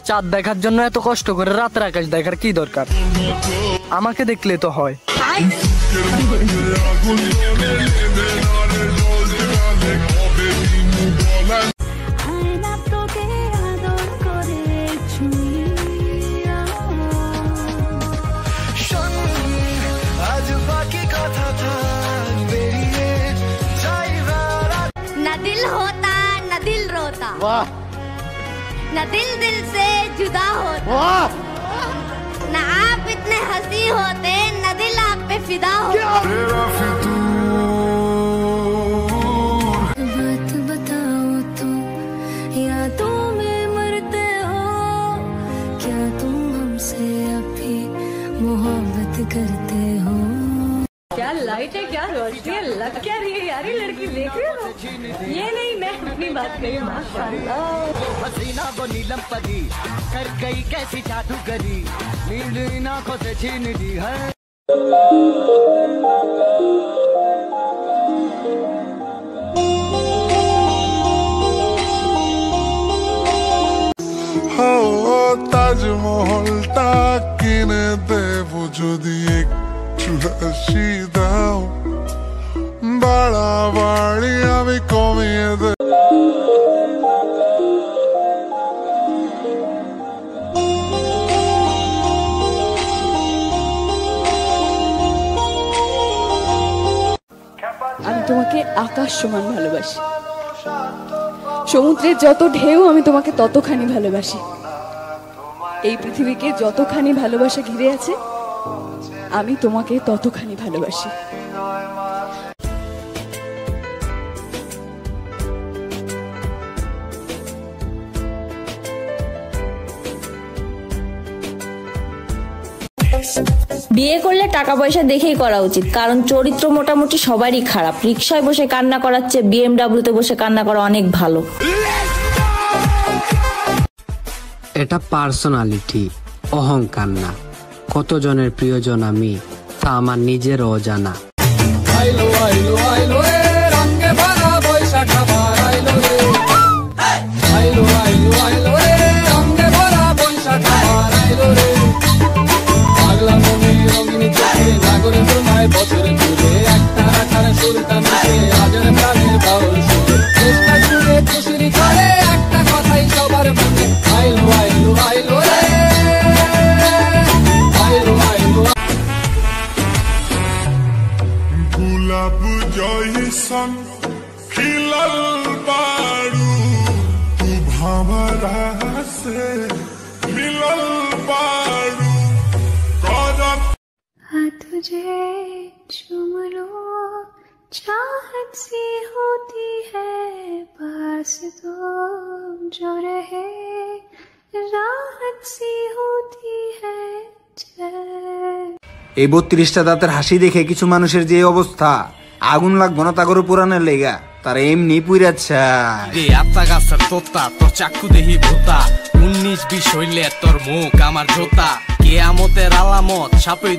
চাঁদ দেখার জন্য এত কষ্ট করে রাতের আকাশ দেখার কি দরকার? আমাকে দেখলে তো হয়। ना दिल होता ना दिल रोता, वाह। ना दिल दिल से जुदा होता, वाह। ना आप इतने हंसी होते ना दिल आप पे फिदा होता। बात बताओ तो यादों में मरते हो, क्या तुम हमसे अभी मोहब्बत करते हो? क्या लाइट है, क्या रोशनी है, लग क्या रही है यार ये लड़की, देख रहे हो? ये नहीं, मैं अपनी बात करी। माशाल्लाह हसीना वो नीलम परी कर गई कैसी जादूगरी, नींद इन आंखों से छीन ली है। हो ताजमहलটা কিনে দেব যদি একটু হাসি দাও, বাড়াবাড়ি আমি কমিয়ে দেব। আমি তোমাকে আকাশ সমান ভালোবাসি, সমুদ্রের যত ঢেউ আমি তোমাকে ততখানি ভালোবাসি, এই পৃথিবীকে যতখানি ভালোবাসা ঘিরে আছে আমি তোমাকে ততখানি ভালোবাসি। বিয়ে করলে টাকা পয়সা দেখেই করা উচিত, কারণ চরিত্র মোটামুটি সবারই খারাপ। রিকশায় বসে কান্না করার চেয়ে BMW তে বসে কান্না করা অনেক ভালো। এটা পার্সোনালিটি, অহংকার না। কতজনের প্রিয়জন আমি তা আমার নিজেরও জানা। गुलाब जैसन खिलल बारू, तू भंवरा से मिलल बारू। तुझे चूम लो चाहत सी होती है, पास तो जो रहे राहत सी होती है। এই 32টা দাঁতের হাসি দেখে কিছু মানুষের যে অবস্থা, আগুন লাগবো না তাগর পুরানের লেগা, তারা এমনি পুইরাচ্ছে। আত্মা গাছের তোতা তোর চাকু দেহি ভূতা, 19-20 হইলে তোর মুখ আমার জোতা, কেয়ামতের আলামত সাপে